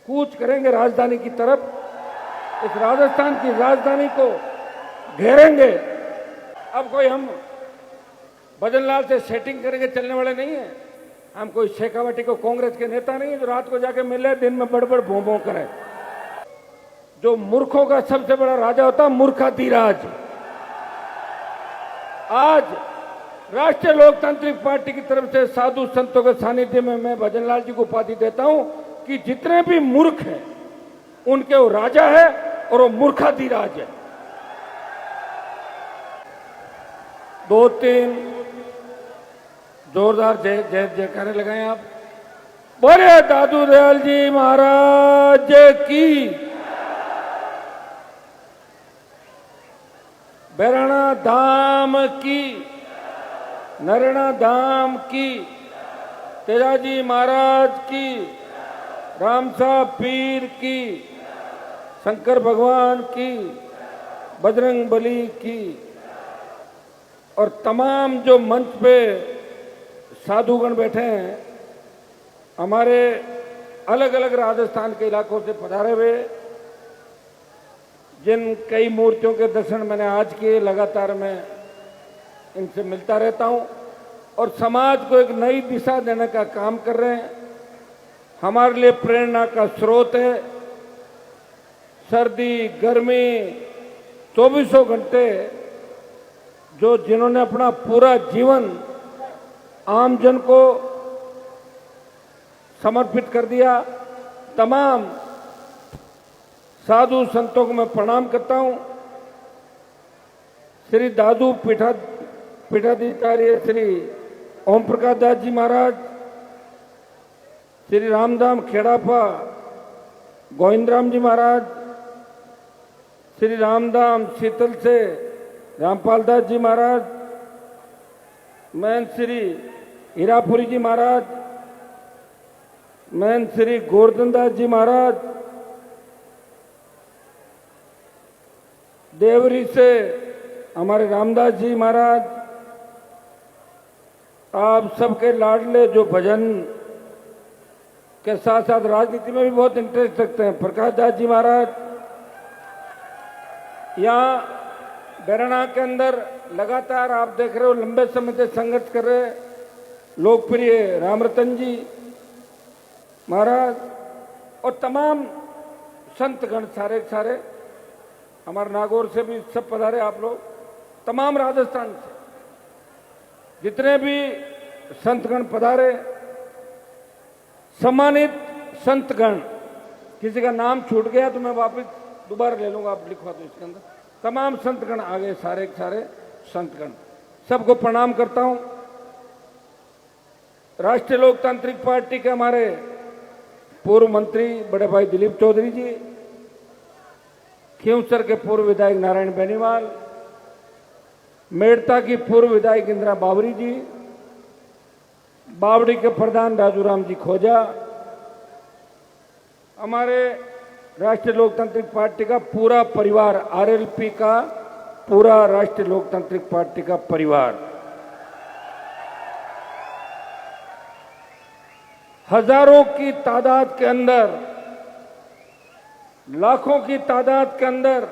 कूच करेंगे राजधानी की तरफ, इस राजस्थान की राजधानी को घेरेंगे। अब कोई हम भजनलाल से सेटिंग करेंगे चलने वाले नहीं है। हम कोई शेखावटी को कांग्रेस के नेता नहीं है जो रात को जाके मिले दिन में बड़बड़ भों भों करे। जो मूर्खों का सबसे बड़ा राजा होता मूर्खाधिराज। आज राष्ट्रीय लोकतांत्रिक पार्टी की तरफ से साधु संतों के सानिध्य में मैं भजनलाल जी को उपाधि देता हूं कि जितने भी मूर्ख हैं उनके वो राजा है और वो मूर्खाधिराज है। 2-3 जोरदार जय जय जयकारे लगाएं आप। बोले दादू दयाल जी महाराज की, बैराणा धाम की, नरैना धाम की, तेजाजी महाराज की, रामसा पीर की, शंकर भगवान की, बजरंग बली की, और तमाम जो मंच पे साधुगण बैठे हैं हमारे अलग अलग राजस्थान के इलाकों से पधारे हुए, जिन कई मूर्तियों के दर्शन मैंने आज किए, लगातार मैं इनसे मिलता रहता हूं और समाज को एक नई दिशा देने का काम कर रहे हैं। हमारे लिए प्रेरणा का स्रोत है। सर्दी गर्मी 24 घंटे जो जिन्होंने अपना पूरा जीवन आमजन को समर्पित कर दिया, तमाम साधु संतों को मैं प्रणाम करता हूं। श्री दादू पीठाधिकारी श्री ओम प्रकाश दास जी महाराज, श्री रामधाम खेड़ापा गोविंदराम जी महाराज, श्री रामधाम शीतल से रामपाल दास जी महाराज, महंत श्री हीरापुरी जी महाराज, महंत श्री गोवर्धन दास जी महाराज, देवरी से हमारे रामदास जी महाराज, आप सबके लाडले जो भजन के साथ साथ राजनीति में भी बहुत इंटरेस्ट रखते हैं, प्रकाश दास जी महाराज, यहाँ बैराणा के अंदर लगातार आप देख रहे हो लंबे समय से संघर्ष कर रहे लोकप्रिय रामरतन जी महाराज और तमाम संतगण सारे हमारे नागौर से भी सब पधारे आप लोग, तमाम राजस्थान से जितने भी संतगण पधारे, सम्मानित संतगण, किसी का नाम छूट गया तो मैं वापस दोबारा ले लूंगा, आप लिखवा दो इसके अंदर। तमाम संतगण आ गए, सारे संतगण, सबको प्रणाम करता हूं। राष्ट्रीय लोकतांत्रिक पार्टी के हमारे पूर्व मंत्री बड़े भाई दिलीप चौधरी जी, खींवसर के पूर्व विधायक नारायण बेनीवाल, मेड़ता की पूर्व विधायक इंदिरा बावरी जी, बावड़ी के प्रधान राजूराम जी खोजा, हमारे राष्ट्रीय लोकतांत्रिक पार्टी का पूरा परिवार, आरएलपी का पूरा राष्ट्रीय लोकतांत्रिक पार्टी का परिवार, हजारों की तादाद के अंदर, लाखों की तादाद के अंदर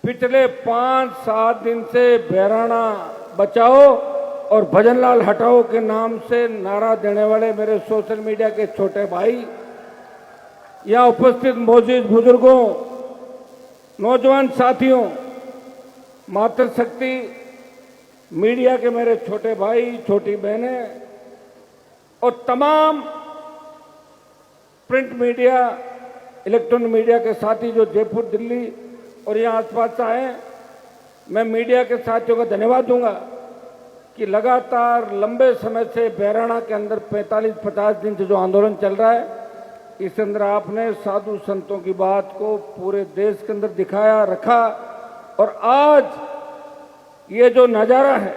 पिछले 5-7 दिन से बैराणा बचाओ और भजनलाल हटाओ के नाम से नारा देने वाले मेरे सोशल मीडिया के छोटे भाई, यहां उपस्थित मौजूद बुजुर्गों, नौजवान साथियों, मातृशक्ति मीडिया के मेरे छोटे भाई, छोटी बहनें और तमाम प्रिंट मीडिया, इलेक्ट्रॉनिक मीडिया के साथी जो जयपुर, दिल्ली और यहाँ आसपास से आए, मैं मीडिया के साथियों का धन्यवाद दूंगा कि लगातार लंबे समय से बैराणा के अंदर 45-50 दिन से जो आंदोलन चल रहा है, इस अंदर आपने साधु संतों की बात को पूरे देश के अंदर दिखाया, रखा, और आज ये जो नजारा है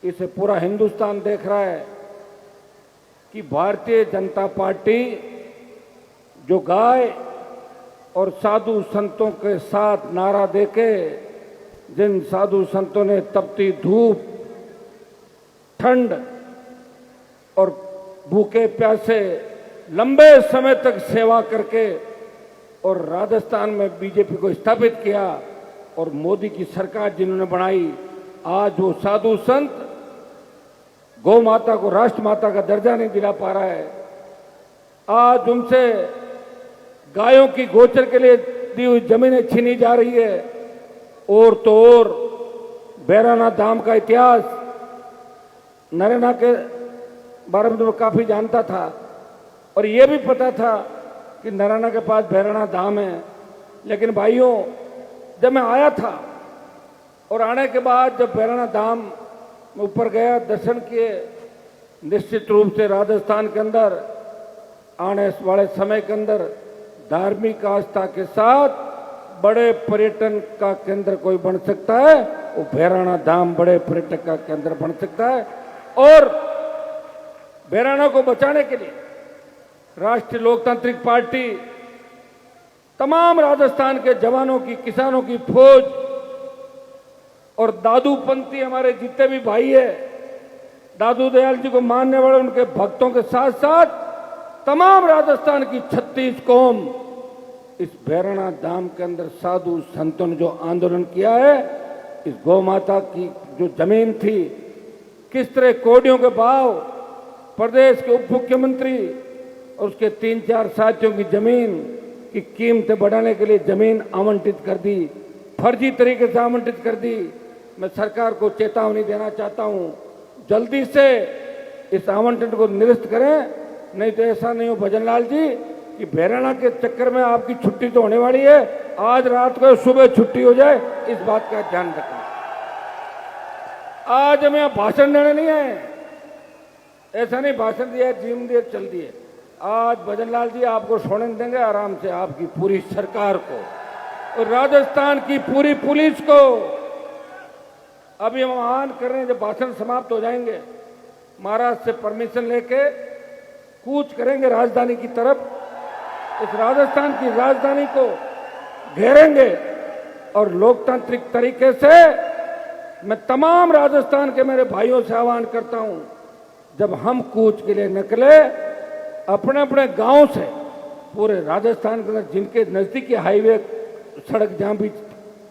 इसे पूरा हिंदुस्तान देख रहा है कि भारतीय जनता पार्टी जो गाय और साधु संतों के साथ नारा देके, जिन साधु संतों ने तपती धूप, ठंड और भूखे प्यासे लंबे समय तक सेवा करके और राजस्थान में बीजेपी को स्थापित किया और मोदी की सरकार जिन्होंने बनाई, आज वो साधु संत गौ माता को राष्ट्रमाता का दर्जा नहीं दिला पा रहा है। आज उनसे गायों की गोचर के लिए दी हुई जमीनें छीनी जा रही है। और तो और भैराना धाम का इतिहास नरेना के बारे में तो मैं काफी जानता था और ये भी पता था कि नरेना के पास भैराना धाम है। लेकिन भाइयों, जब मैं आया था और आने के बाद जब भैराना धाम में ऊपर गया, दर्शन किए, निश्चित रूप से राजस्थान के अंदर आने वाले समय के अंदर धार्मिक आस्था के साथ बड़े पर्यटन का केंद्र कोई बन सकता है, वो भैराना धाम बड़े पर्यटक का केंद्र बन सकता है। और भैराना को बचाने के लिए राष्ट्रीय लोकतांत्रिक पार्टी तमाम राजस्थान के जवानों की, किसानों की फौज और दादूपंथी हमारे जितने भी भाई है, दादू दयाल जी को मानने वाले उनके भक्तों के साथ साथ तमाम राजस्थान की 36 कौम इस भैराना धाम के अंदर साधु संतों ने जो आंदोलन किया है, इस गौ माता की जो जमीन थी, किस तरह कोडियों के भाव, प्रदेश के उप मुख्यमंत्री और उसके 3-4 साथियों की जमीन की कीमतें बढ़ाने के लिए जमीन आवंटित कर दी, फर्जी तरीके से आवंटित कर दी। मैं सरकार को चेतावनी देना चाहता हूं, जल्दी से इस आवंटन को निरस्त करें, नहीं तो ऐसा नहीं हो भजनलाल जी कि भैराना के चक्कर में आपकी छुट्टी तो होने वाली है, आज रात को सुबह छुट्टी हो जाए, इस बात का ध्यान रखना। आज हम यहां भाषण देने नहीं आए, ऐसा नहीं भाषण दिया, जीवन दिए, चल दिए। आज भजनलाल जी आपको सोने देंगे आराम से, आपकी पूरी सरकार को और राजस्थान की पूरी पुलिस को। अभी हम आह्वान कर रहे हैं, जब भाषण समाप्त हो जाएंगे, महाराज से परमिशन लेके कूच करेंगे राजधानी की तरफ, इस राजस्थान की राजधानी को घेरेंगे और लोकतांत्रिक तरीके से मैं तमाम राजस्थान के मेरे भाइयों से आह्वान करता हूं, जब हम कूच के लिए निकले अपने अपने गांव से, पूरे राजस्थान के अंदर जिनके नजदीकी हाईवे सड़क जहां भी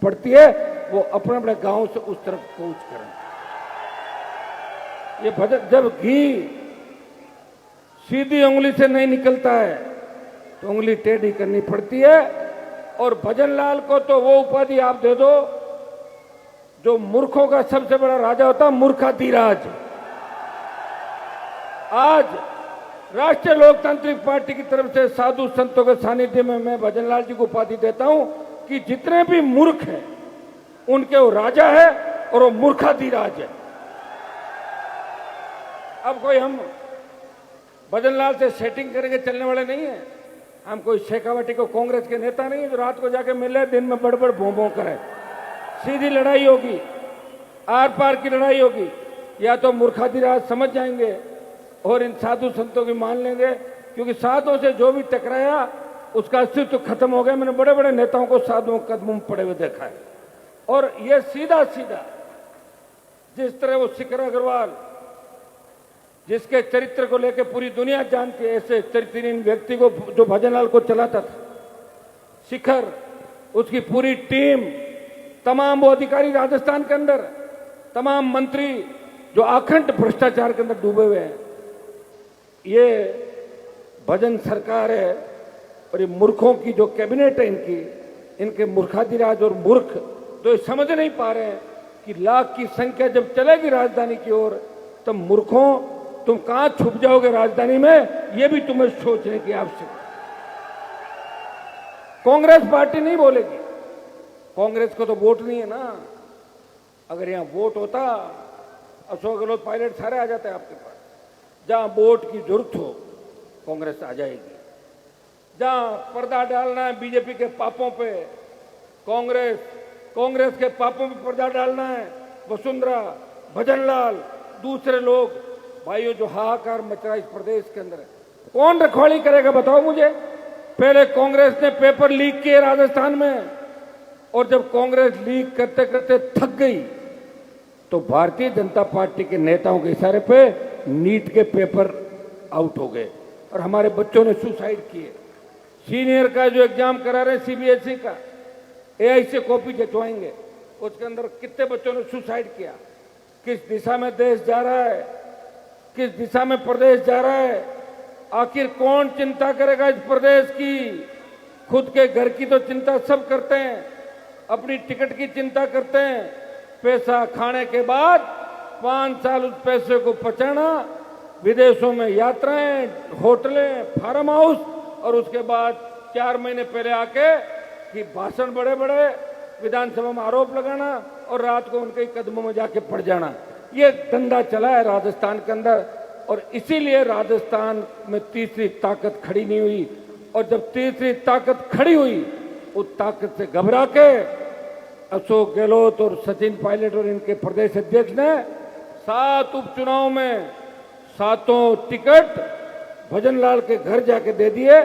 पड़ती है, वो अपने अपने गांव से उस तरफ कूच करें। ये भजन, जब घी सीधी उंगली से नहीं निकलता है तो उंगली टेढ़ी करनी पड़ती है। और भजनलाल को तो वो उपाधि आप दे दो जो मूर्खों का सबसे बड़ा राजा होता, मूर्खाधिराज। आज राष्ट्रीय लोकतांत्रिक पार्टी की तरफ से साधु संतों के सानिध्य में मैं भजनलाल जी को उपाधि देता हूं कि जितने भी मूर्ख हैं उनके वो राजा है और वो मूर्खाधिराज है। अब कोई हम भजनलाल से सेटिंग करेंगे चलने वाले नहीं है। हम कोई शेखावटी को कांग्रेस के नेता नहीं है जो रात को जाके मिले, दिन में बड़बड़ भों करे। सीधी लड़ाई होगी, आर पार की लड़ाई होगी, या तो मूर्खाधिराज समझ जाएंगे और इन साधु संतों की मान लेंगे, क्योंकि साधुओं से जो भी टकराया उसका अस्तित्व खत्म हो गया। मैंने बड़े बड़े नेताओं को साधुओं के कदमों में पड़े हुए देखा है। और ये सीधा सीधा जिस तरह वो शिखर अग्रवाल, जिसके चरित्र को लेकर पूरी दुनिया जानती है, ऐसे चरित्रहीन व्यक्ति को जो भजनलाल को चलाता था, शिखर, उसकी पूरी टीम, तमाम वो अधिकारी राजस्थान के अंदर, तमाम मंत्री जो अखंड भ्रष्टाचार के अंदर डूबे हुए हैं, ये भजन सरकार है। और ये मूर्खों की जो कैबिनेट है इनके मूर्खाधिराज और मूर्ख तो ये समझ नहीं पा रहे हैं कि लाख की संख्या जब चलेगी राजधानी की ओर, तब मूर्खों तुम कहां छुप जाओगे राजधानी में, यह भी तुम्हें सोचने की आवश्यकता। कांग्रेस पार्टी नहीं बोलेगी, कांग्रेस को तो वोट नहीं है ना। अगर यहां वोट होता, अशोक गहलोत पायलट सारे आ जाते आपके पास। जहां वोट की जरूरत हो कांग्रेस आ जाएगी। जहां पर्दा डालना है बीजेपी के पापों पे, कांग्रेस के पापों पे पर्दा डालना है, वसुंधरा, भजनलाल, दूसरे लोग, भाइयों जो हाहाकार मच रहा है इस प्रदेश के अंदर, कौन रखवाली करेगा बताओ मुझे। पहले कांग्रेस ने पेपर लीक किए राजस्थान में, और जब कांग्रेस लीक करते करते थक गई तो भारतीय जनता पार्टी के नेताओं के इशारे पे नीट के पेपर आउट हो गए। और हमारे बच्चों ने सुसाइड किए। सीनियर का जो एग्जाम करा रहे सीबीएसई का, एआई से कॉपी जचवाएंगे, उसके अंदर कितने बच्चों ने सुसाइड किया। किस दिशा में देश जा रहा है, किस दिशा में प्रदेश जा रहा है, आखिर कौन चिंता करेगा इस प्रदेश की? खुद के घर की तो चिंता सब करते हैं, अपनी टिकट की चिंता करते हैं। पैसा खाने के बाद 5 साल उस पैसे को बचाना, विदेशों में यात्राएं, होटलें, फार्म हाउस, और उसके बाद 4 महीने पहले आके कि भाषण बड़े बड़े, विधानसभा में आरोप लगाना और रात को उनके कदमों में जाके पड़ जाना। ये धंधा चला है राजस्थान के अंदर, और इसीलिए राजस्थान में तीसरी ताकत खड़ी नहीं हुई। और जब तीसरी ताकत खड़ी हुई, उस ताकत से घबरा के अशोक गहलोत और सचिन पायलट और इनके प्रदेश अध्यक्ष ने 7 उपचुनाव में 7 टिकट भजनलाल के घर जाके दे दिए।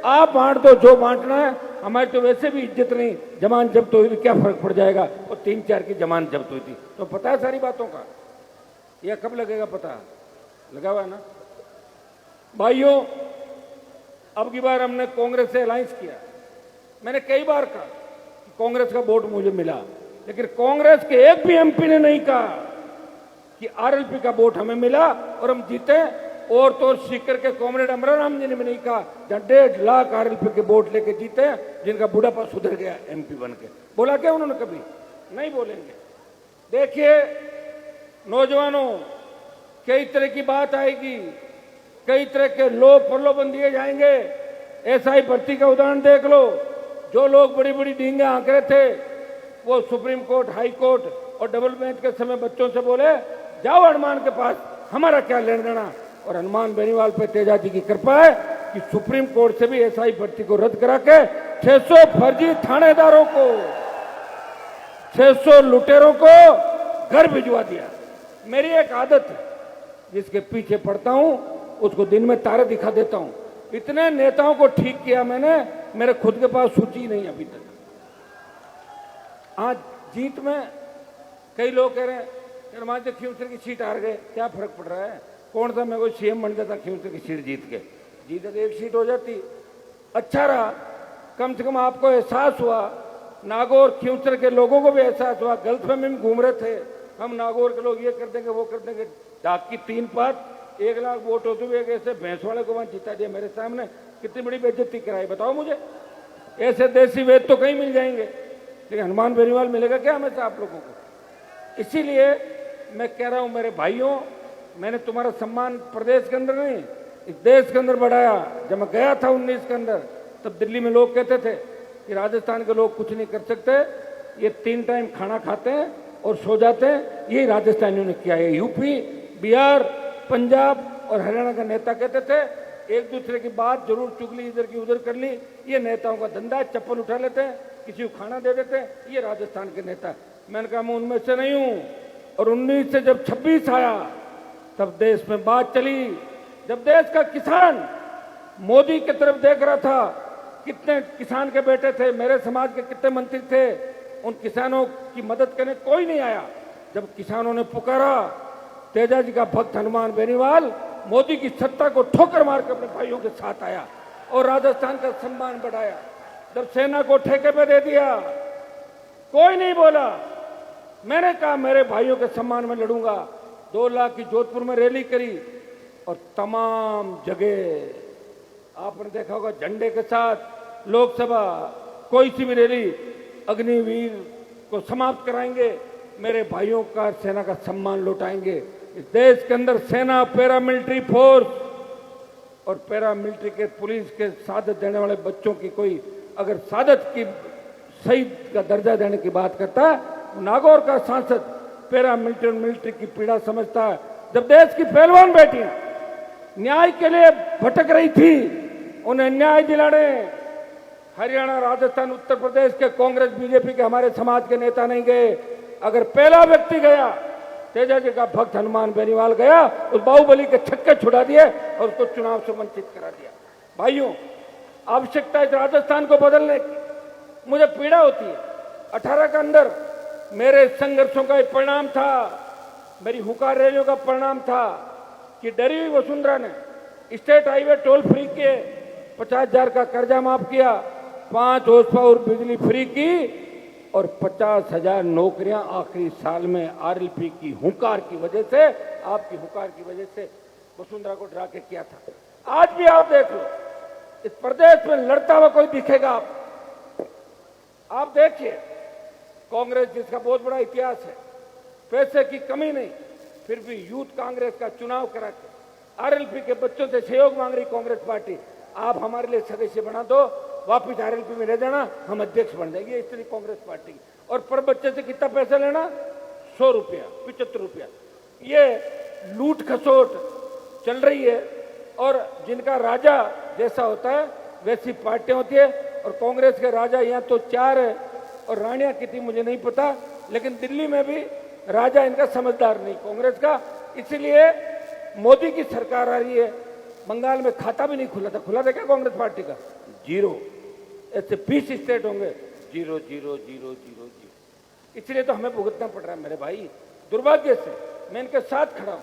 आप बांट दो जो बांटना है, हमारी तो वैसे भी इज्जत नहीं, जमान जब्त हुई, क्या फर्क पड़ जाएगा। और 3-4 की जमान जब्त हुई थी, तो पता है सारी बातों का। यह कब लगेगा पता? लगा हुआ है ना भाइयों। अब की बार हमने कांग्रेस से अलायंस किया। मैंने कई बार कहा कि कांग्रेस का वोट मुझे मिला, लेकिन कांग्रेस के एक भी एमपी ने नहीं कहा कि आरएलपी का वोट हमें मिला और हम जीते। और तो सीकर के कॉमरेड अमराराम जी ने भी नहीं कहा, जहां 1.5 लाख आरएलपी के वोट लेके जीते, जिनका बुढ़ापा सुधर गया एमपी बन के। बोला क्या उन्होंने? कभी नहीं बोलेंगे। देखिए नौजवानों, कई तरह की बात आएगी, कई तरह के लोग प्रलोभन दिए जाएंगे। एसआई भर्ती का उदाहरण देख लो। जो लोग बड़ी बड़ी डींगे आंक रहे थे, वो सुप्रीम कोर्ट, हाई कोर्ट और डबल बेंच के समय बच्चों से बोले, जाओ हनुमान के पास, हमारा क्या लेना देना। और हनुमान बेनीवाल पे तेजा जी की कृपा है कि सुप्रीम कोर्ट से भी एसआई भर्ती को रद्द करा के 600 फर्जी थानेदारों को, 600 लुटेरों को घर भिजवा दिया। मेरी एक आदत है, जिसके पीछे पड़ता हूं उसको दिन में तारे दिखा देता हूं। इतने नेताओं को ठीक किया मैंने, मेरे खुद के पास सूची नहीं अभी तक। आज जीत में कई लोग कह रहे हैं हनुमान जी खींवसर की सीट हार गए, क्या फर्क पड़ रहा है? कौन सा मैं कोई सीएम बन जाता खींवसर की सीट जीत के? जीते तो 1 सीट हो जाती, अच्छा रहा। कम से कम आपको एहसास हुआ, नागौर खींवसर के लोगों को भी एहसास हुआ। गलतफहमी में घूम रहे थे हम, नागौर के लोग ये कर देंगे वो कर देंगे। डाक की 3 पात 1 लाख वोट होते हुए एक ऐसे भैंस वाले को वहां जिता दिया मेरे सामने। कितनी बड़ी बेइज्जती कराई बताओ मुझे। ऐसे देसी वेद तो कहीं मिल जाएंगे, लेकिन हनुमान बेनीवाल मिलेगा क्या हमेशा आप लोगों को? इसीलिए मैं कह रहा हूं मेरे भाइयों, मैंने तुम्हारा सम्मान प्रदेश के अंदर नहीं, इस देश के अंदर बढ़ाया। जब मैं गया था 19 के अंदर, तब दिल्ली में लोग कहते थे कि राजस्थान के लोग कुछ नहीं कर सकते, ये 3 टाइम खाना खाते हैं और सो जाते हैं। यही राजस्थानियों ने किया है। यूपी, बिहार, पंजाब और हरियाणा का नेता कहते थे एक दूसरे की बात जरूर चुगली, इधर की उधर कर ली। ये नेताओं का धंधा है, चप्पल उठा लेते हैं, किसी को खाना दे देते हैं, ये राजस्थान के नेता। मैंने कहा मैं उनमें से नहीं हूं। और 19 से जब 26 आया, तब देश में बात चली। जब देश का किसान मोदी की तरफ देख रहा था, कितने किसान के बेटे थे, मेरे समाज के कितने मंत्री थे, उन किसानों की मदद करने कोई नहीं आया। जब किसानों ने पुकारा, तेजा जी का भक्त हनुमान बेनीवाल मोदी की सत्ता को ठोकर मार कर अपने भाइयों के साथ आया और राजस्थान का सम्मान बढ़ाया। जब सेना को ठेके पे दे दिया, कोई नहीं बोला। मैंने कहा मेरे भाइयों के सम्मान में लड़ूंगा। 2 लाख की जोधपुर में रैली करी और तमाम जगह आपने देखा होगा झंडे के साथ लोकसभा, कोई सी भी रैली, अग्निवीर को समाप्त कराएंगे, मेरे भाइयों का, सेना का सम्मान लौटाएंगे। इस देश के अंदर सेना, पैरामिलिट्री फोर्स और पैरामिलिट्री के पुलिस के सादत देने वाले बच्चों की कोई अगर सादत की शहीद का दर्जा देने की बात करता है, नागौर का सांसद पैरामिलिट्री और मिलिट्री की पीड़ा समझता है। जब देश की पहलवान बेटियां न्याय के लिए भटक रही थी, उन्हें न्याय दिलाने हरियाणा, राजस्थान, उत्तर प्रदेश के कांग्रेस, बीजेपी के, हमारे समाज के नेता नहीं गए। अगर पहला व्यक्ति गया, तेजा जी का भक्त हनुमान बेनीवाल गया, उस बाहुबली के छक्के छुड़ा दिए और उसको चुनाव से वंचित करा दिया। भाइयों, आवश्यकता है राजस्थान को बदलने की। मुझे पीड़ा होती है। 18 के अंदर मेरे संघर्षों का एक परिणाम था, मेरी हुंकार रैलियों का परिणाम था कि डरी हुई वसुंधरा ने स्टेट हाईवे टोल फ्री किए, 50,000 का कर्जा माफ किया, 5 horse पावर बिजली फ्री की और 50,000 नौकरियां आखिरी साल में आरएलपी की हुंकार की वजह से, आपकी हुंकार की वजह से वसुंधरा को डरा के किया था। आज भी आप देख लो, इस प्रदेश में लड़ता हुआ कोई दिखेगा आप देखिए, कांग्रेस जिसका बहुत बड़ा इतिहास है, पैसे की कमी नहीं, फिर भी यूथ कांग्रेस का चुनाव करा के आरएलपी के बच्चों से सहयोग मांग रही कांग्रेस पार्टी। आप हमारे लिए सदस्य बना दो, वापिस आरएलपी में रह जाना, हम अध्यक्ष बन जाएंगे, इतनी कांग्रेस पार्टी की। और पर बच्चे से कितना पैसा लेना? 100 रुपया, 75 रुपया। ये लूट खसोट चल रही है और जिनका राजा जैसा होता है वैसी पार्टियां होती है। और कांग्रेस के राजा यहाँ तो 4 है और रानियां कितनी मुझे नहीं पता, लेकिन दिल्ली में भी राजा इनका समझदार नहीं कांग्रेस का, इसलिए मोदी की सरकार आ रही है। बंगाल में खाता भी नहीं खुला था क्या कांग्रेस पार्टी का? 0। ऐसे 20 स्टेट होंगे 0 0 0 0 0। इसलिए तो हमें भुगतना पड़ रहा है मेरे भाई, दुर्भाग्य से मैं इनके साथ खड़ा हूं।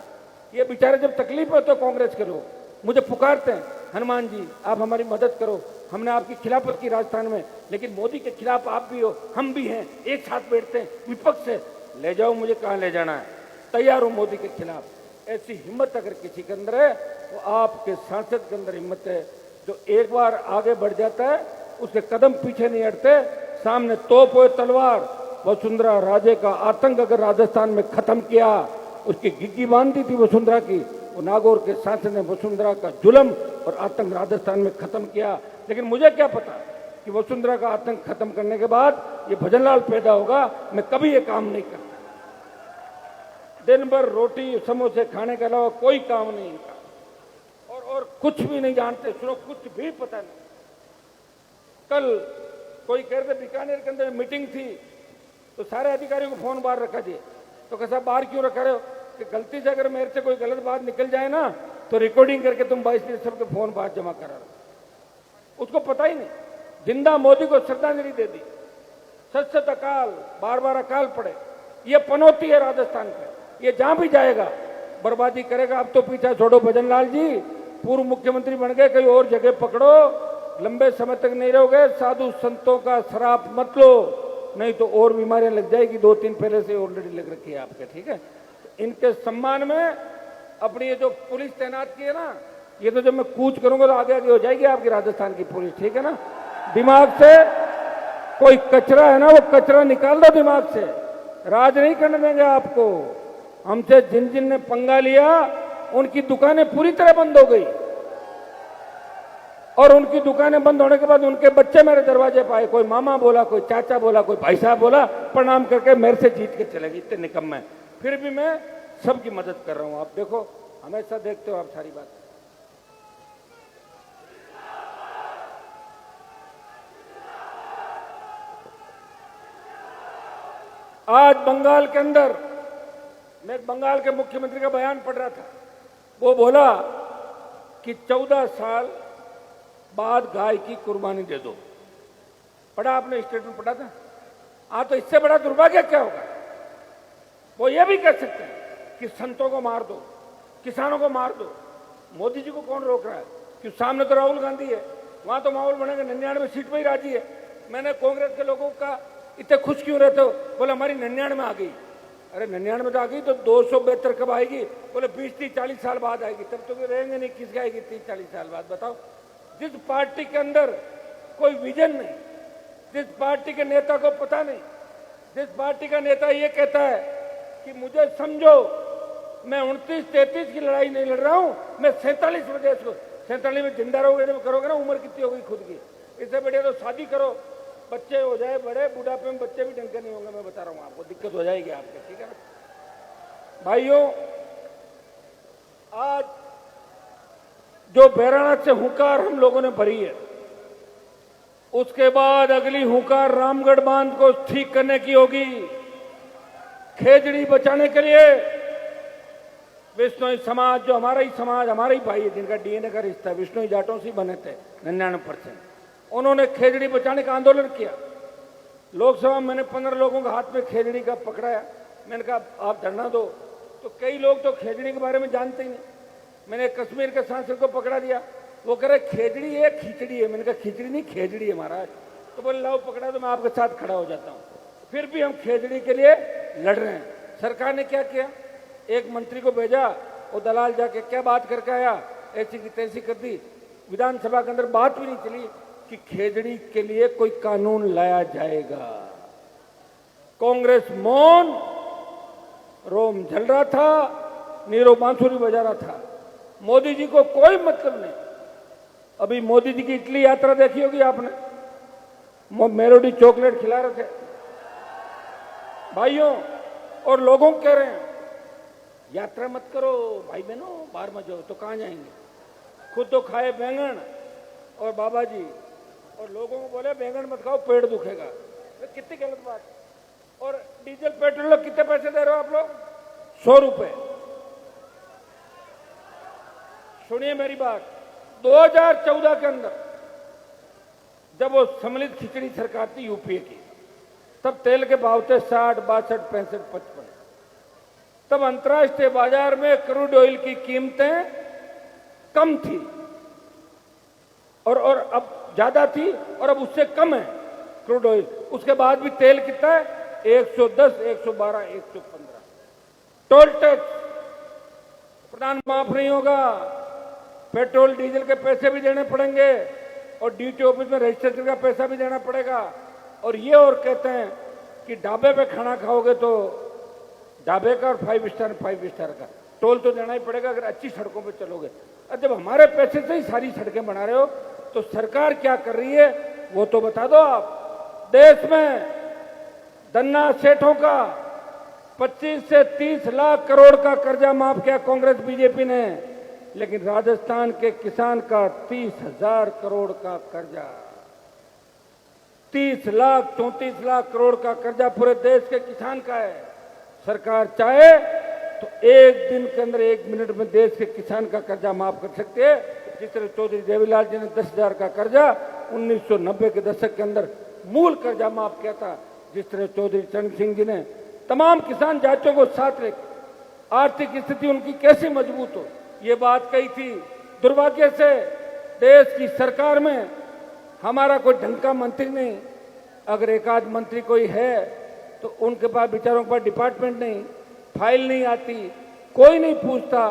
ये बेचारे जब तकलीफ है तो कांग्रेस के लोग मुझे पुकारते हैं, हनुमान जी आप हमारी मदद करो, हमने आपकी खिलाफत की राजस्थान में, लेकिन मोदी के खिलाफ आप भी हो, हम भी हैं, एक साथ बैठते हैं विपक्ष से, ले जाओ मुझे कहां ले जाना है, तैयार हूं मोदी के खिलाफ। ऐसी हिम्मत अगर किसी के अंदर है तो आपके सांसद के अंदर हिम्मत है, जो एक बार आगे बढ़ जाता है उसके कदम पीछे नहीं हटते, सामने तोप हो तलवार। वसुंधरा राजे का आतंक अगर राजस्थान में खत्म किया, उसकी गिग्गी बांधी थी वसुंधरा की, वो नागौर के सांसद ने वसुंधरा का जुल्म और आतंक राजस्थान में खत्म किया। लेकिन मुझे क्या पता कि वसुंधरा का आतंक खत्म करने के बाद ये भजनलाल पैदा होगा, मैं कभी ये काम नहीं करता। दिन भर रोटी समोसे खाने के अलावा कोई काम नहीं इनका, और कुछ भी नहीं जानते, सुनो कुछ भी पता नहीं। कल कोई कह रहे थे बीकानेर के अंदर मीटिंग थी तो सारे अधिकारियों को फोन बाहर रखा दिए, तो कैसा बाहर क्यों रखा रहे हो कि गलती से अगर मेरे से कोई गलत बात निकल जाए ना तो रिकॉर्डिंग करके तुम 22 मिनट सबके फोन बाहर जमा करा रहे। उसको पता ही नहीं, जिंदा मोदी को श्रद्धांजलि दे दी, सच सच अकाल, बार बार अकाल पड़े, ये पनौती है राजस्थान का, ये जहां भी जाएगा बर्बादी करेगा। अब तो पीछा छोड़ो भजनलाल जी, पूर्व मुख्यमंत्री बन गए, कहीं और जगह पकड़ो, लंबे समय तक नहीं रहोगे, साधु संतों का शराब मत लो, नहीं तो और बीमारियां लग जाएगी, 2-3 पहले से ऑलरेडी लग रखी है आपके, ठीक है। तो इनके सम्मान में अपनी ये जो पुलिस तैनात की है ना, ये तो जब मैं कूच करूंगा तो आगे आगे हो जाएगी आपकी राजस्थान की पुलिस, ठीक है ना। दिमाग से कोई कचरा है ना, वो कचरा निकाल दो दिमाग से, राज नहीं करने देंगे आपको। हमसे जिन जिन ने पंगा लिया उनकी दुकानें पूरी तरह बंद हो गई, और उनकी दुकानें बंद होने के बाद उनके बच्चे मेरे दरवाजे पर आए, कोई मामा बोला, कोई चाचा बोला, कोई भाई साहब बोला, प्रणाम करके मेरे से जीत के चले गए, इतने निकम्मे हैं। फिर भी मैं सबकी मदद कर रहा हूं। आप देखो, हमेशा देखते हो आप सारी बात। आज बंगाल के अंदर मैं बंगाल के मुख्यमंत्री का बयान पढ़ रहा था, वो बोला कि 14 साल बाद गाय की कुर्बानी दे दो। पढ़ा आपने, स्टेटमेंट पढ़ा था? हाँ, तो इससे बड़ा दुर्भाग्य क्या होगा? वो ये भी कह सकते हैं कि संतों को मार दो, किसानों को मार दो। मोदी जी को कौन रोक रहा है? कि सामने तो राहुल गांधी है, वहां तो माहौल बनेगा, 99 सीट पर ही राजी है। मैंने कांग्रेस के लोगों का इतने खुश क्यों रहते हो? बोले हमारी 99 में आ गई। अरे 99 में तो आ गई, तो 272 कब आएगी? बोले 20-30-40 साल बाद आएगी। तब तो रहेंगे नहीं, किस आएगी 30-40 साल बाद? बताओ। जिस पार्टी के अंदर कोई विजन नहीं, जिस पार्टी के नेता को पता नहीं, जिस पार्टी का नेता ये कहता है कि मुझे समझो, मैं 29-33 की लड़ाई नहीं लड़ रहा हूं, मैं 47 प्रदेश को, 47 में जिंदा रहोगे, करोगे ना, उम्र कितनी होगी खुद की, इससे बढ़िया तो शादी करो, बच्चे हो जाए बड़े, बुढ़ापे में बच्चे भी ढंग के नहीं होंगे, मैं बता रहा हूं आपको, दिक्कत हो जाएगी आपके, ठीक है ना भाइयों। आज जो बैरागढ़ से हुंकार हम लोगों ने भरी है, उसके बाद अगली हुंकार रामगढ़ बांध को ठीक करने की होगी। खेजड़ी बचाने के लिए विष्णोई समाज, जो हमारा ही समाज, हमारा ही भाई है, जिनका डीएनए का रिश्ता विष्णोई जाटों से बने थे 99%, उन्होंने खेजड़ी बचाने का आंदोलन किया। लोकसभा में मैंने 15 लोगों के हाथ में खेजड़ी का पकड़ाया, मैंने कहा आप धरना दो, तो कई लोग तो खेजड़ी के बारे में जानते ही नहीं। मैंने कश्मीर के सांसद को पकड़ा दिया, वो कह रहे खेजड़ी है खिचड़ी है। मैंने कहा खिचड़ी नहीं खेजड़ी है महाराज। तो बोले लाओ पकड़ा तो मैं आपके साथ खड़ा हो जाता हूँ। फिर भी हम खेजड़ी के लिए लड़ रहे हैं। सरकार ने क्या किया, एक मंत्री को भेजा, वो दलाल जाके क्या बात करके आया, ऐसी की तैसी कर दी। विधानसभा के अंदर बात भी नहीं चली कि खेजड़ी के लिए कोई कानून लाया जाएगा। कांग्रेस मौन, रोम जल रहा था, नीरव बांसुरी बजा रहा था। मोदी जी को कोई मतलब नहीं। अभी मोदी जी की इटली यात्रा देखी होगी आपने, मेलोडी चॉकलेट खिला रहे थे भाइयों, और लोगों को कह रहे हैं यात्रा मत करो भाई बहनों, बाहर मत जाओ। तो कहां जाएंगे? खुद तो खाए बैंगन और बाबा जी, और लोगों को बोले बैंगन मत खाओ पेट दुखेगा। तो कितनी गलत बात। और डीजल पेट्रोल कितने पैसे दे रहे हो आप लोग? 100 रुपए। सुनिए मेरी बात, 2014 के अंदर जब वो सम्मिलित खिचड़ी सरकार थी यूपीए की, तब तेल के भाव थे 60, 62, 65, 55। तब अंतर्राष्ट्रीय बाजार में क्रूड ऑयल की कीमतें कम थी और अब ज्यादा थी, और अब उससे कम है क्रूड ऑयल। उसके बाद भी तेल कितना है? 110, 112, 115। टोल टैक्स प्रदान माफ नहीं होगा, पेट्रोल डीजल के पैसे भी देने पड़ेंगे, और डीटी ऑफिस में रजिस्ट्रेशन का पैसा भी देना पड़ेगा। और ये और कहते हैं कि ढाबे पे खाना खाओगे तो ढाबे का और 5 स्टार का टोल तो देना ही पड़ेगा अगर अच्छी सड़कों पे चलोगे। और जब हमारे पैसे से ही सारी सड़कें बना रहे हो तो सरकार क्या कर रही है वो तो बता दो आप। देश में धन्ना सेठों का 25 से 30 लाख करोड़ का कर्जा माफ किया कांग्रेस बीजेपी ने, लेकिन राजस्थान के किसान का 30,000 करोड़ का कर्जा, 30 लाख 34 लाख करोड़ का कर्जा पूरे देश के किसान का है। सरकार चाहे तो एक दिन के अंदर 1 मिनट में देश के किसान का कर्जा माफ कर सकते हैं। जिस तरह चौधरी देवीलाल जी ने 10,000 का कर्जा 1990 के दशक के अंदर मूल कर्जा माफ किया था, जिस तरह चौधरी चरण सिंह जी ने तमाम किसान जातियों को साथ लेकर आर्थिक स्थिति उनकी कैसी मजबूत हो ये बात कही थी। दुर्भाग्य से देश की सरकार में हमारा कोई ढंग का मंत्री नहीं। अगर एक आध मंत्री कोई है तो उनके पास बेचारों के पास डिपार्टमेंट नहीं, फाइल नहीं आती, कोई नहीं पूछता,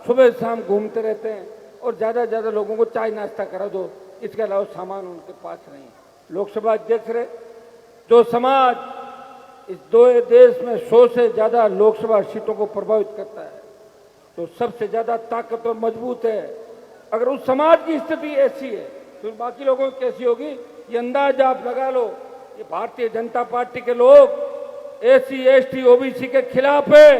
सुबह शाम घूमते रहते हैं और ज्यादा से ज्यादा लोगों को चाय नाश्ता करा दो, इसके अलावा सामान उनके पास नहीं। लोकसभा अध्यक्ष रहे, जो समाज इस दो देश में 100 से ज्यादा लोकसभा सीटों को प्रभावित करता है, तो सबसे ज्यादा ताकत और मजबूत है। अगर उस समाज की स्थिति ऐसी है तो बाकी लोगों की कैसी होगी ये अंदाज आप लगा लो। ये भारतीय जनता पार्टी के लोग SC, ST, OBC के खिलाफ है,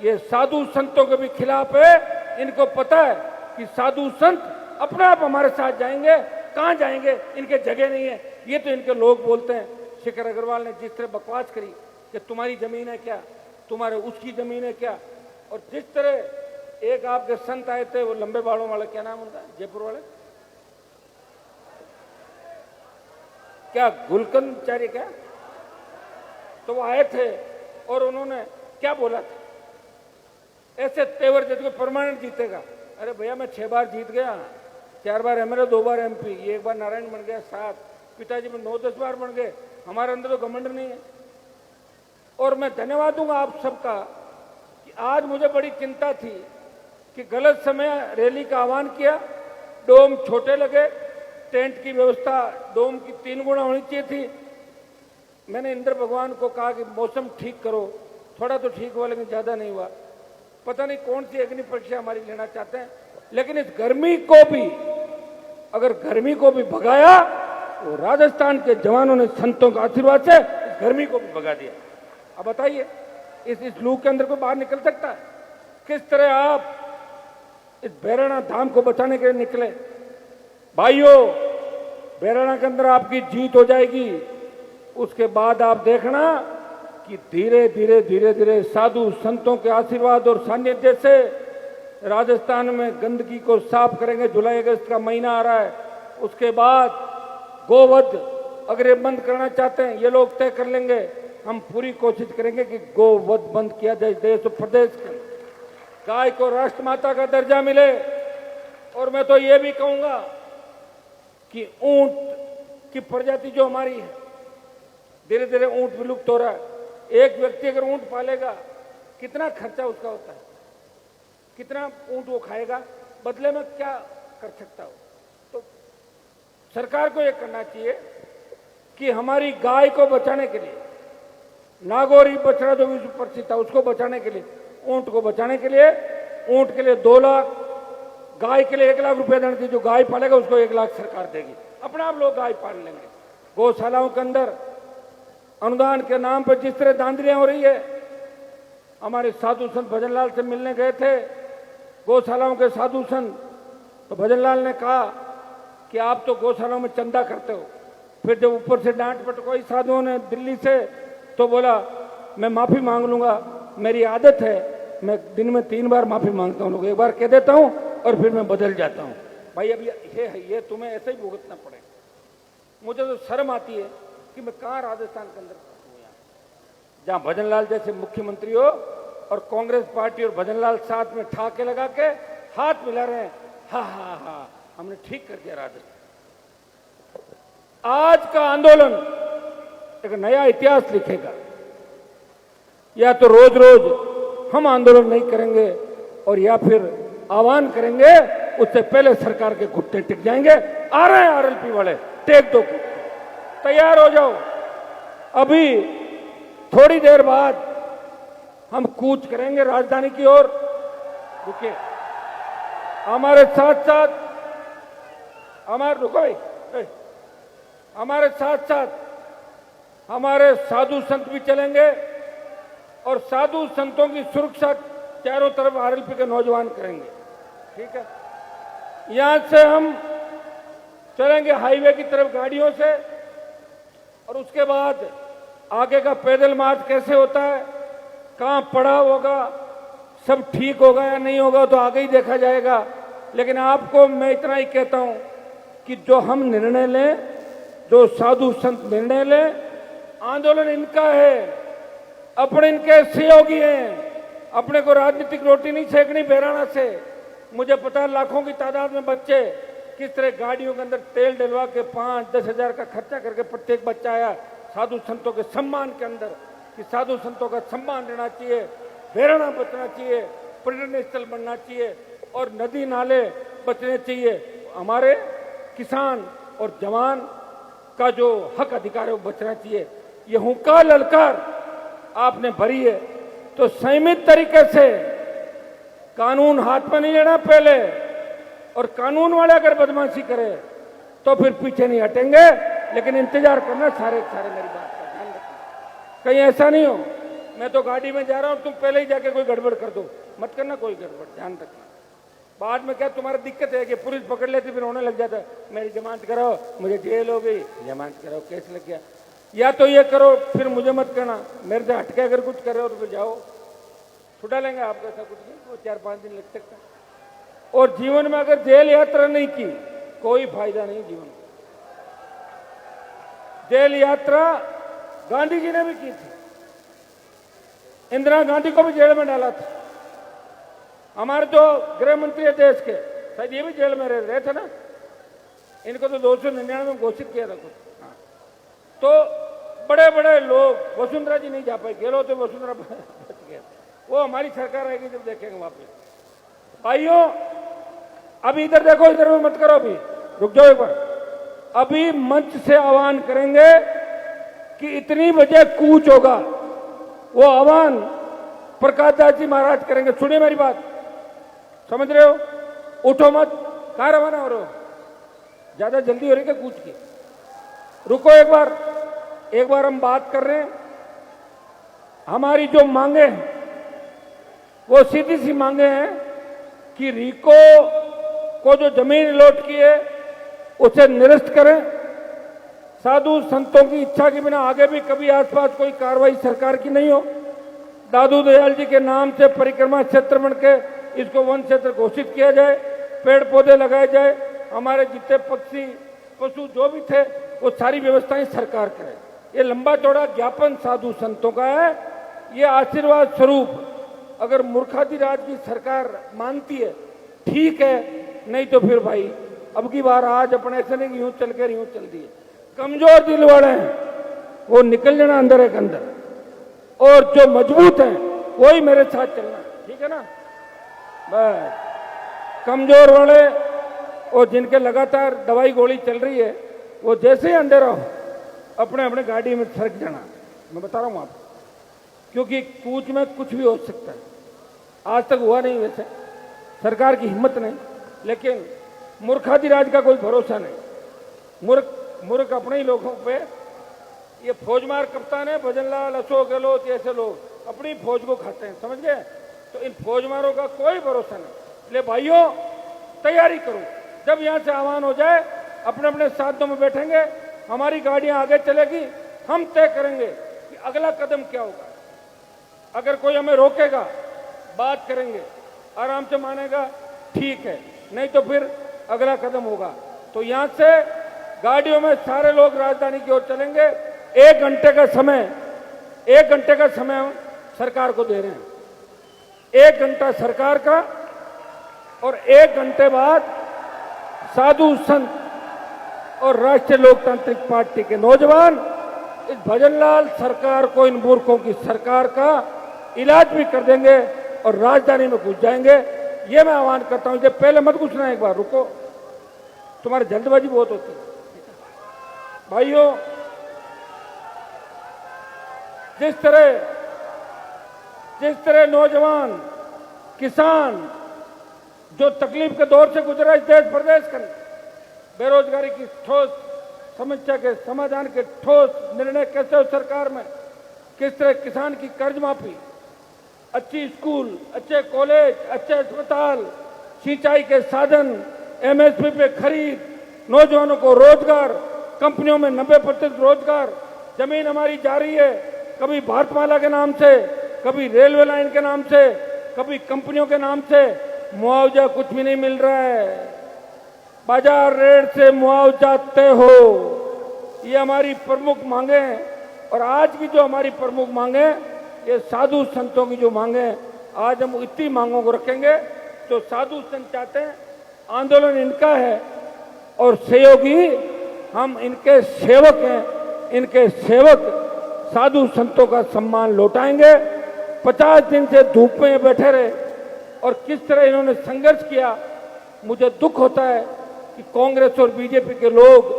ये साधु संतों के भी खिलाफ है। इनको पता है कि साधु संत अपने आप हमारे साथ जाएंगे, कहां जाएंगे, इनके जगह नहीं है। ये तो इनके लोग बोलते हैं। शेखर अग्रवाल ने जिस तरह बकवास करी कि तुम्हारी जमीन है क्या, तुम्हारे उसकी जमीन है क्या, और जिस तरह एक आपके संत आए थे वो लंबे बालों वाले, क्या नाम उनका, जयपुर वाले, क्या गुलकंदचारी क्या, तो वो आए थे और उन्होंने क्या बोला था, ऐसे तेवर जैसे परमानेंट जीतेगा। अरे भैया मैं 6 बार जीत गया, 4 बार MLA, 2 बार MP, ये 1 बार नारायण बन गया, 7 पिताजी में 9-10 बार बन गए। हमारे अंदर तो घमंड नहीं है। और मैं धन्यवाद दूंगा आप सबका कि आज मुझे बड़ी चिंता थी कि गलत समय रैली का आह्वान किया, डोम छोटे लगे, टेंट की व्यवस्था डोम की 3 गुना होनी चाहिए थी। मैंने इंद्र भगवान को कहा कि मौसम ठीक करो, थोड़ा तो ठीक हुआ लेकिन ज्यादा नहीं हुआ। पता नहीं कौन सी अग्नि परीक्षा हमारी लेना चाहते हैं, लेकिन इस गर्मी को भी, अगर गर्मी को भी भगाया तो राजस्थान के जवानों ने संतों के आशीर्वाद से इस गर्मी को भी भगा दिया। अब बताइए इस लू के अंदर कोई बाहर निकल सकता है? किस तरह आप इस बैराना धाम को बचाने के लिए निकले। भाइयों, बैराना के अंदर आपकी जीत हो जाएगी। उसके बाद आप देखना कि धीरे धीरे साधु संतों के आशीर्वाद और सानिध्य से राजस्थान में गंदगी को साफ करेंगे। जुलाई अगस्त का महीना आ रहा है, उसके बाद गोवध अगर ये बंद करना चाहते हैं ये लोग तय कर लेंगे। हम पूरी कोशिश करेंगे कि गोवध बंद किया जाए देश और प्रदेश के। गाय को राष्ट्रमाता का दर्जा मिले। और मैं तो ये भी कहूंगा कि ऊंट की प्रजाति जो हमारी है, धीरे धीरे ऊंट विलुप्त हो रहा है। एक व्यक्ति अगर ऊंट पालेगा, कितना खर्चा उसका होता है, कितना ऊंट वो खाएगा, बदले में क्या कर सकता हो। तो सरकार को यह करना चाहिए कि हमारी गाय को बचाने के लिए, नागौरी बछड़ा जो विश्व प्रसिद्ध था उसको बचाने के लिए, ऊंट को बचाने के लिए, ऊंट के लिए 2 लाख, गाय के लिए 1 लाख रुपए देने की, जो गाय पालेगा उसको 1 लाख सरकार देगी। अपने आप लोग गाय पाल लेंगे। गौशालाओं के अंदर अनुदान के नाम पर जिस तरह धांधलियां हो रही है, हमारे साधु संत भजनलाल से मिलने गए थे गौशालाओं के साधु संत, तो भजनलाल ने कहा कि आप तो गौशालाओं में चंदा करते हो। फिर जब ऊपर से डांट पटकोई साधुओं ने दिल्ली से, तो बोला मैं माफी मांग लूंगा, मेरी आदत है, मैं दिन में 3 बार माफी मांगता हूं, लोग 1 बार कह देता हूं और फिर मैं बदल जाता हूं। भाई अब ये तुम्हें ऐसे ही भुगतना पड़ेगा। मुझे तो शर्म आती है कि मैं कहां राजस्थान के अंदर हूं, जहां भजनलाल जैसे मुख्यमंत्री हो और कांग्रेस पार्टी और भजनलाल साथ में ठाके लगा के हाथ मिला रहे हैं। हा हा हा, हमने ठीक कर दिया राजस्थान। आज का आंदोलन एक नया इतिहास लिखेगा। या तो रोज रोज हम आंदोलन नहीं करेंगे और या फिर आह्वान करेंगे, उससे पहले सरकार के घुटने टिक जाएंगे। आ रहे हैं आरएलपी वाले, टेक दो, तैयार हो जाओ। अभी थोड़ी देर बाद हम कूच करेंगे राजधानी की ओर। रुकिए, हमारे साथ साथ हमारे साथ साथ हमारे साधु संत भी चलेंगे और साधु संतों की सुरक्षा चारों तरफ आरएलपी के नौजवान करेंगे। ठीक है, यहां से हम चलेंगे हाईवे की तरफ गाड़ियों से, और उसके बाद आगे का पैदल मार्च कैसे होता है, कहां पड़ाव होगा, सब ठीक होगा या नहीं होगा तो आगे ही देखा जाएगा। लेकिन आपको मैं इतना ही कहता हूं कि जो हम निर्णय लें, जो साधु संत निर्णय लें, आंदोलन इनका है, अपने इनके सहयोगी हैं। अपने को राजनीतिक रोटी नहीं सेकनी बहराना से। मुझे पता है लाखों की तादाद में बच्चे किस तरह गाड़ियों के अंदर तेल डलवा के 5-10 हजार का खर्चा करके प्रत्येक बच्चा आया साधु संतों के सम्मान के अंदर, कि साधु संतों का सम्मान रहना चाहिए, बहराना बचना चाहिए, पर्यटन स्थल बनना चाहिए और नदी नाले बचने चाहिए। हमारे किसान और जवान का जो हक अधिकार है वो बचना चाहिए। ये हुंकार ललकार आपने भरी है, तो संयमित तरीके से कानून हाथ में नहीं लेना पहले, और कानून वाले अगर बदमाशी करे तो फिर पीछे नहीं हटेंगे। लेकिन इंतजार करना सारे मेरी बात का ध्यान रखना, कहीं ऐसा नहीं हो मैं तो गाड़ी में जा रहा हूं, तुम पहले ही जाके कोई गड़बड़ कर दो, मत करना कोई गड़बड़, ध्यान रखना। बाद में क्या तुम्हारी दिक्कत है कि पुलिस पकड़ लेती, फिर होने लग जाता है मेरी जमानत कराओ, मुझे जेल हो गई, जमानत कराओ, केस लग गया। या तो ये करो फिर मुझे मत करना, मेरे से हटके अगर कुछ कर रहे हो तो फिर जाओ, छुड़ा लेंगे आपको, ऐसा कुछ नहीं, वो 4-5 दिन लग सकता है। और जीवन में अगर जेल यात्रा नहीं की कोई फायदा नहीं जीवन में। जेल यात्रा गांधी जी ने भी की थी, इंदिरा गांधी को भी जेल में डाला था। हमारे जो गृह मंत्री है देश के, शायद ये भी जेल में रहे थे ना, इनको तो 299 में घोषित किया था कुछ। हाँ। तो बड़े बड़े लोग, वसुंधरा जी नहीं जा पाए, गेलो तो वसुंधरा बच गए, वो हमारी सरकार आएगी जब देखेंगे वापस। भाइयों अभी इधर देखो, इधर भी मत करो, अभी रुक जाओ एक बार। अभी मंच से आह्वान करेंगे कि इतनी बजे कूच होगा, वो आह्वान प्रकाश दास जी महाराज करेंगे। सुनिए मेरी बात, समझ रहे हो, उठो मत, कहां रवाना हो रहे हो, ज्यादा जल्दी हो रही है क्या कूच की, रुको एक बार हम बात कर रहे हैं। हमारी जो मांगे हैं वो सीधी सी मांगे हैं कि रीको को जो जमीन अलॉट की है उसे निरस्त करें। साधु संतों की इच्छा के बिना आगे भी कभी आसपास कोई कार्रवाई सरकार की नहीं हो। दादू दयाल जी के नाम से परिक्रमा क्षेत्र बन के इसको वन क्षेत्र घोषित किया जाए, पेड़ पौधे लगाए जाए, हमारे जितने पक्षी पशु जो भी थे वो सारी व्यवस्थाएं सरकार करे। ये लंबा चौड़ा ज्ञापन साधु संतों का है। ये आशीर्वाद स्वरूप अगर मूर्खाधिराज की सरकार मानती है ठीक है, नहीं तो फिर भाई अब की बार आज अपने ऐसे नहीं कि यूं चल के यूं चल दिए। कमजोर दिल वाले हैं वो निकल जाना अंदर एक अंदर, और जो मजबूत हैं वही मेरे साथ चलना, ठीक है ना। बस कमजोर वाले और जिनके लगातार दवाई गोली चल रही है वो जैसे ही अंधेरा हो अपने अपने गाड़ी में सरक जाना। मैं बता रहा हूं आपको, क्योंकि कूच में कुछ भी हो सकता है। आज तक हुआ नहीं, वैसे सरकार की हिम्मत नहीं, लेकिन मूर्खाधिराज का कोई भरोसा नहीं। मूर्ख अपने ही लोगों पे, ये फौजमार कप्तान है भजनलाल, अशोक गहलोत, ऐसे लोग अपनी फौज को खाते हैं, समझ गए। तो इन फौजमारों का कोई भरोसा नहीं। इसलिए भाइयों तैयारी करो, जब यहां से आह्वान हो जाए अपने अपने साथों में बैठेंगे, हमारी गाड़ियां आगे चलेगी, हम तय करेंगे कि अगला कदम क्या होगा। अगर कोई हमें रोकेगा बात करेंगे, आराम से मानेगा ठीक है, नहीं तो फिर अगला कदम होगा। तो यहां से गाड़ियों में सारे लोग राजधानी की ओर चलेंगे। 1 घंटे का समय हम सरकार को दे रहे हैं। 1 घंटा सरकार का, और 1 घंटे बाद साधु संत और राष्ट्रीय लोकतांत्रिक पार्टी के नौजवान इस भजनलाल सरकार को, इन मूर्खों की सरकार का इलाज भी कर देंगे और राजधानी में घुस जाएंगे। ये मैं आह्वान करता हूं। पहले मत घुसना, एक बार रुको, तुम्हारी जल्दबाजी बहुत होती है भाइयों। जिस तरह नौजवान किसान जो तकलीफ के दौर से गुजरा इस देश प्रदेश का, बेरोजगारी की ठोस समस्या के समाधान के ठोस निर्णय कैसे हो सरकार में, किस तरह किसान की कर्ज माफी, अच्छी स्कूल, अच्छे कॉलेज, अच्छे अस्पताल, सिंचाई के साधन, एमएसपी पे खरीद, नौजवानों को रोजगार, कंपनियों में 90% रोजगार, जमीन हमारी जा रही है, कभी भारतमाला के नाम से, कभी रेलवे लाइन के नाम से, कभी कंपनियों के नाम से, मुआवजा कुछ भी नहीं मिल रहा है। बाजार रेट से मुआवजा तय हो, ये हमारी प्रमुख मांगे हैं। और आज की जो हमारी प्रमुख मांगे, ये साधु संतों की जो मांगे, आज हम इतनी मांगों को रखेंगे। जो साधु संत चाहते हैं, आंदोलन इनका है और सहयोगी हम इनके सेवक हैं। इनके सेवक साधु संतों का सम्मान लौटाएंगे। 50 दिन से धूप में बैठे रहे और किस तरह इन्होंने संघर्ष किया। मुझे दुख होता है कि कांग्रेस और बीजेपी के लोग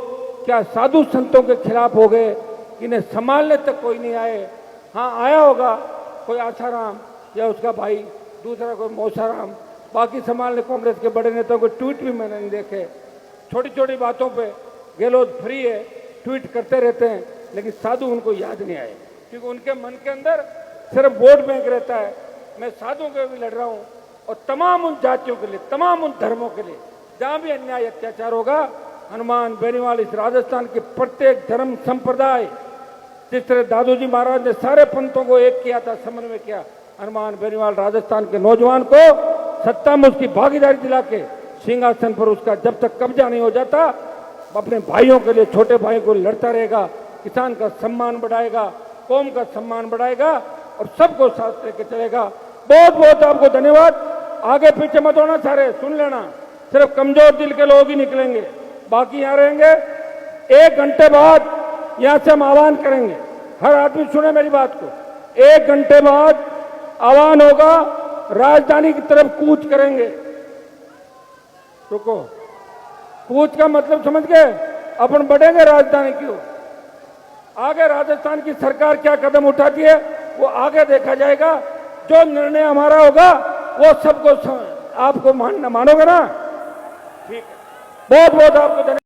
क्या साधु संतों के खिलाफ हो गए, इन्हें संभालने तक कोई नहीं आए। हाँ, आया होगा कोई आसाराम या उसका भाई, दूसरा कोई मौसाराम, बाकी संभालने कांग्रेस के बड़े नेताओं के ट्वीट भी मैंने नहीं देखे। छोटी छोटी बातों पे गहलोत फ्री है, ट्वीट करते रहते हैं, लेकिन साधु उनको याद नहीं आए, क्योंकि उनके मन के अंदर सिर्फ वोट बैंक रहता है। मैं साधुओं के भी लड़ रहा हूं और तमाम उन जातियों के लिए, तमाम उन धर्मों के लिए जहां भी अन्याय अत्याचार होगा। हनुमान बेनीवाल इस राजस्थान के प्रत्येक धर्म संप्रदाय, जिस तरह दादूजी महाराज ने सारे पंथों को एक किया था, समन्वय किया, हनुमान बेनीवाल राजस्थान के नौजवान को सत्ता में उसकी भागीदारी दिला के सिंहासन पर उसका जब तक कब्जा नहीं हो जाता, अपने भाइयों के लिए, छोटे भाई को लड़ता रहेगा, किसान का सम्मान बढ़ाएगा, कौम का सम्मान बढ़ाएगा और सबको साथ लेके चलेगा। बहुत बहुत आपको धन्यवाद। आगे पीछे मत होना, सारे सुन लेना, सिर्फ कमजोर दिल के लोग ही निकलेंगे, बाकी यहां रहेंगे। 1 घंटे बाद यहां से हम आह्वान करेंगे, हर आदमी सुने मेरी बात को। 1 घंटे बाद आह्वान होगा, राजधानी की तरफ कूच करेंगे। रुको, कूच का मतलब समझ गए? अपन बढ़ेंगे राजधानी की ओर। आगे राजस्थान की सरकार क्या कदम उठाती है वो आगे देखा जाएगा। जो निर्णय हमारा होगा वो सबको आपको मानोगे ना? ठीक है, बहुत बहुत आपको धन्यवाद।